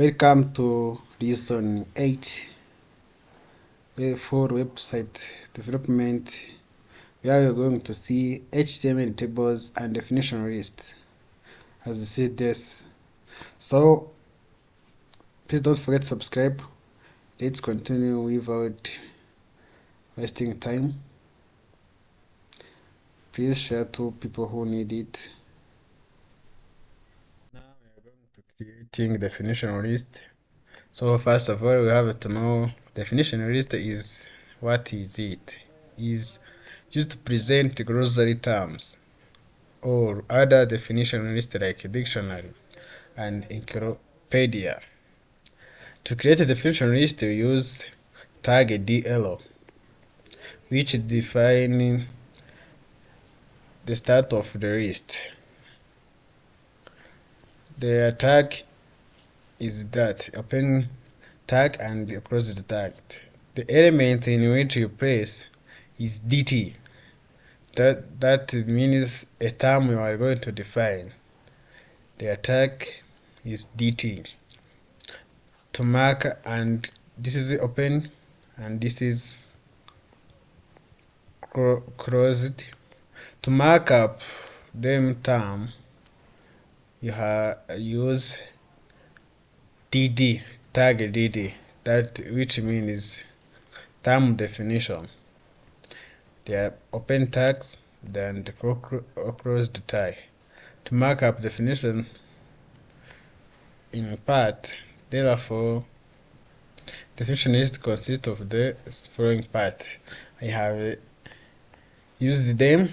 Welcome to lesson 8 for website development, where we're going to see HTML tables and definition lists as you see this. So please don't forget to subscribe. Let's continue without wasting time. Please share to people who need it. Now we are going to creating definition list. So first of all, we have to know definition list is what is it? Is used to present glossary terms or other definition list like dictionary and encyclopedia. To create a definition list, we use tag DL, which define the start of the list. The tag is that open tag and close the tag. The element in which you place is DT. That means a term you are going to define. The tag is DT. To mark, and this is open and this is closed. To mark up them term, you use DD, tag DD, that which means term definition. They are open tags, then the closed tag. To mark up definition in part, therefore, definition list consists of the following part. I have used them.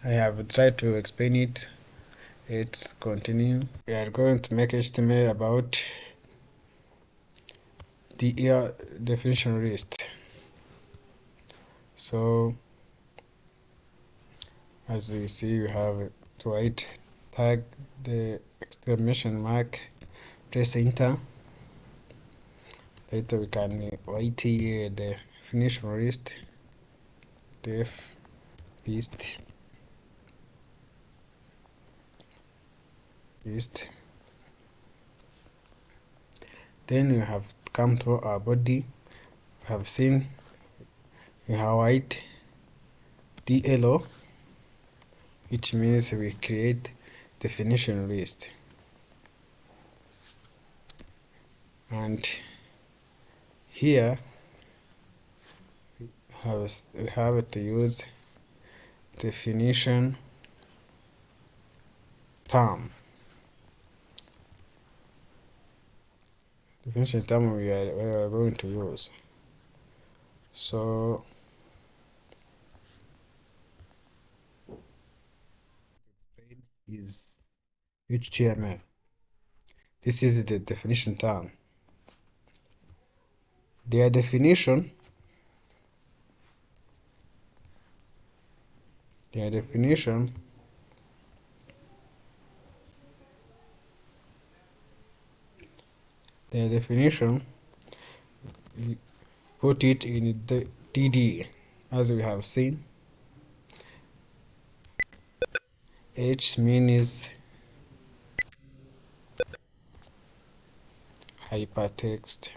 I have tried to explain it. Let's continue. We are going to make HTML about the definition list. So as you see, you have to write tag the exclamation mark, press enter. Later we can write here the definition list, def list. Then we have come to our body. We have seen we have write DLO, which means we create definition list, and here we have to use definition term. Definition term we are going to use. So is HTML. This is the definition term. Their definition we put it in the DD, as we have seen. H means hypertext.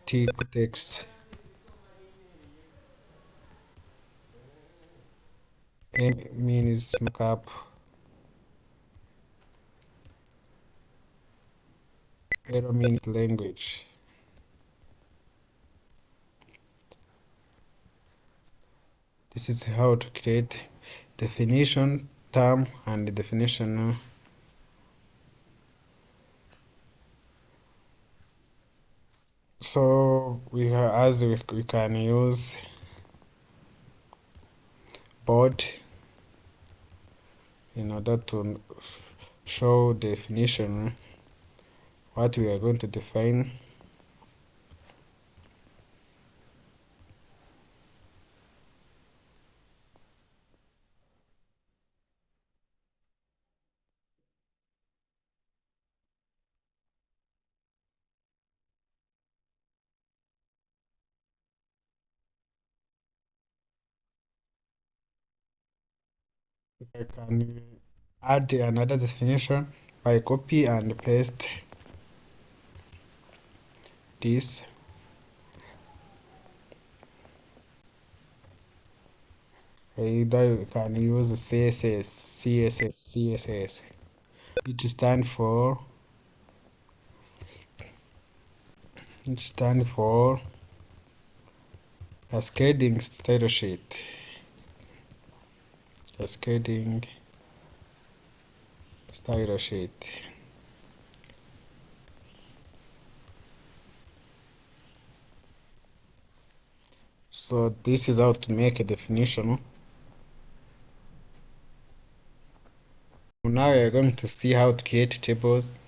T text. M means markup. L means language. This is how to create definition term and definition. So we can use bold in order to show definition what we are going to define. I can add another definition by copy and paste this. Either you can use CSS, which stand for cascading style sheet. Cascading style sheet. So this is how to make a definition. Now we are going to see how to create tables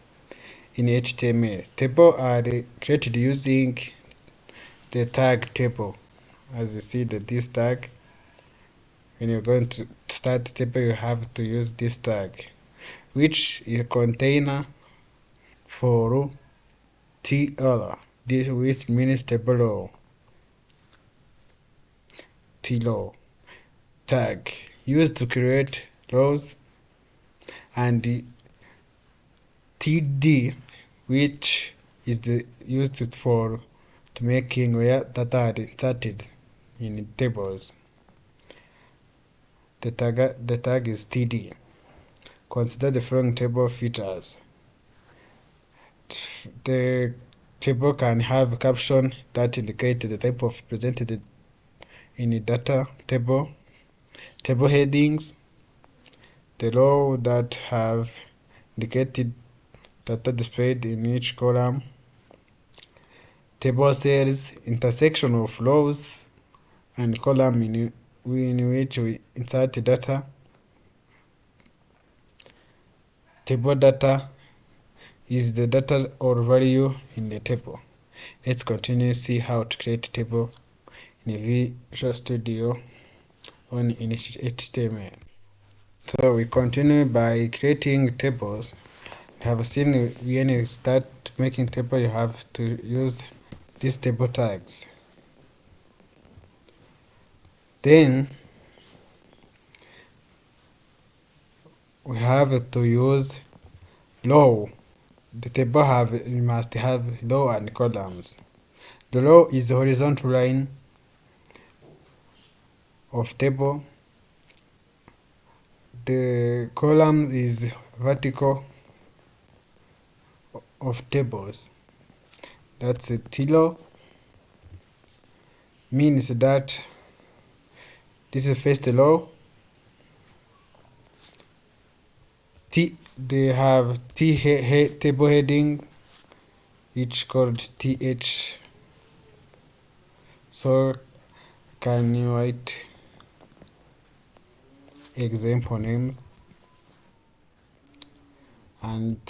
in HTML. Tables are created using the tag table. As you see this tag, when you're going to start the table, you have to use this tag, which is a container for TL, this which means table TLO tag used to create rows, and the TD, which is used for making where data are inserted in tables. The tag is TD. Consider the following table features. The table can have a caption that indicates the type of presented in the data table, table headings, the row that have indicated data displayed in each column, table cells, intersection of rows and column in which we insert data, table data is the data or value in the table. Let's continue see how to create a table in a Visual Studio on in HTML. So we continue by creating tables. We have seen when you start making table, you have to use these table tags. Then we have to use row. The table must have row and columns. The row is the horizontal line of table. The column is vertical of tables. That's a TLO. Means that this is first row. They have table heading, each called TH. So can you write example name and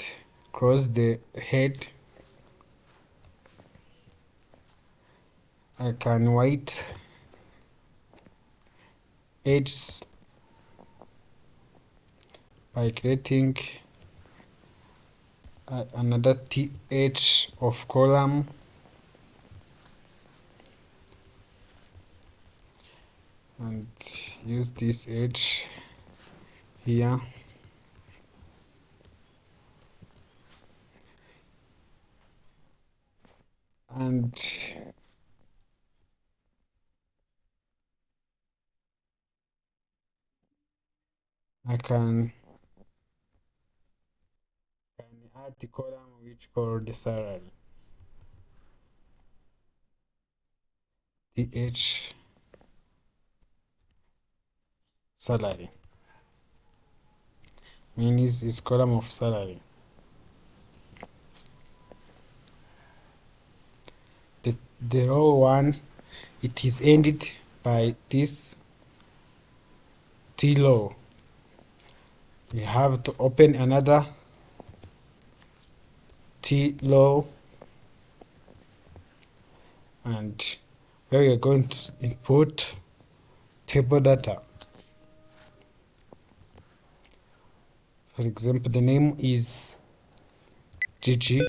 cross the head? I can write edges by creating another th of column and use this edge here, and I can add the column which called the salary, th salary means is column of salary. The row one, it is ended by this TLO. We have to open another TLO, and where we are going to input table data. For example, the name is GG.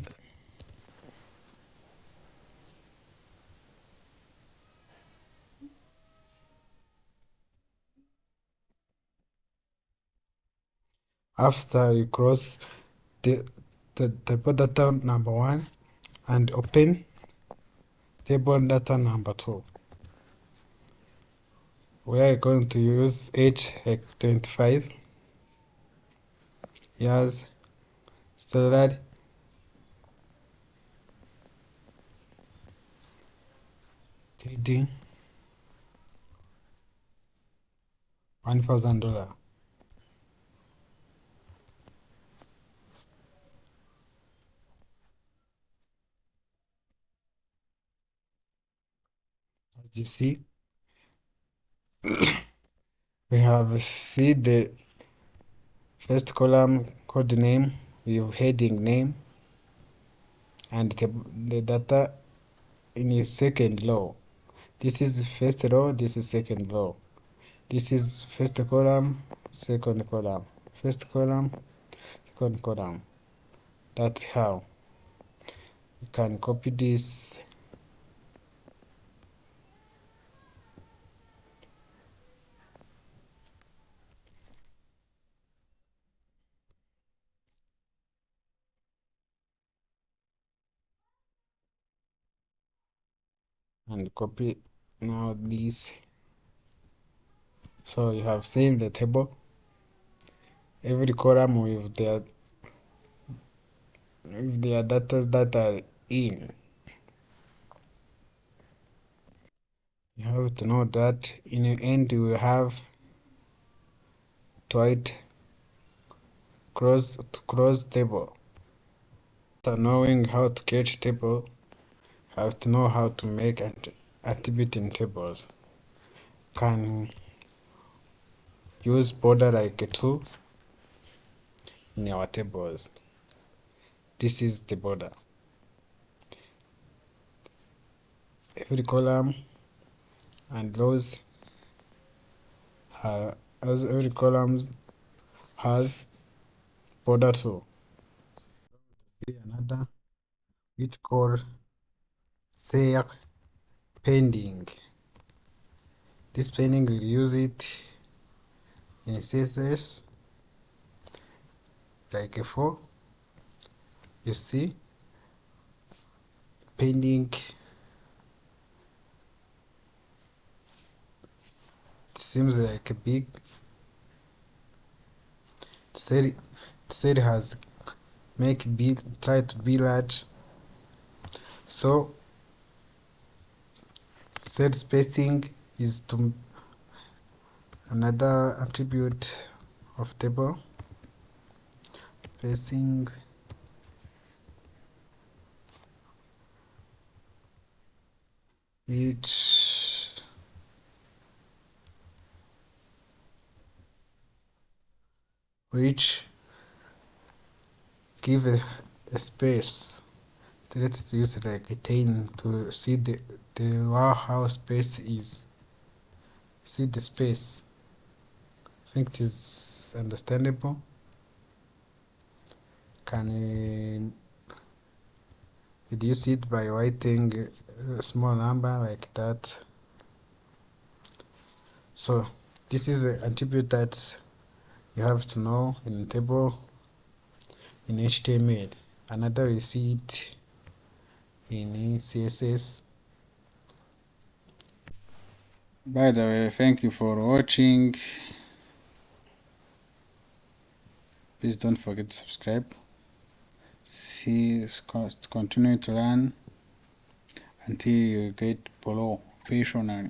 After you cross the table data number 1 and open table data number 2, we are going to use H25 years salary trading $1,000. As you see, we have see the first column code name with heading name and the data in your second row. This is first row, this is second row. This is first column, second column, first column, second column. That's how you can copy this and copy now this. So you have seen the table, every column with their data that are in. You have to know that in the end you will have to write cross table. After knowing how to create table, you have to know how to make attribute in tables. Can use border like a tool in our tables. This is the border. Every column and rows as every column has border tool. See another which called say pending. This pending will use it in CSS like a for. You see pending seems like a big cell has try to be large, so cell spacing is to another attribute of table spacing. Which give a space. Let's use it like a 10 to see the how space is. See the space. I think it is understandable. Can reduce it by writing a small number like that. So this is an attribute that you have to know in table in HTML. Another we see it in CSS. By the way, thank you for watching. Please don't forget to subscribe. Continue to learn until you get professional.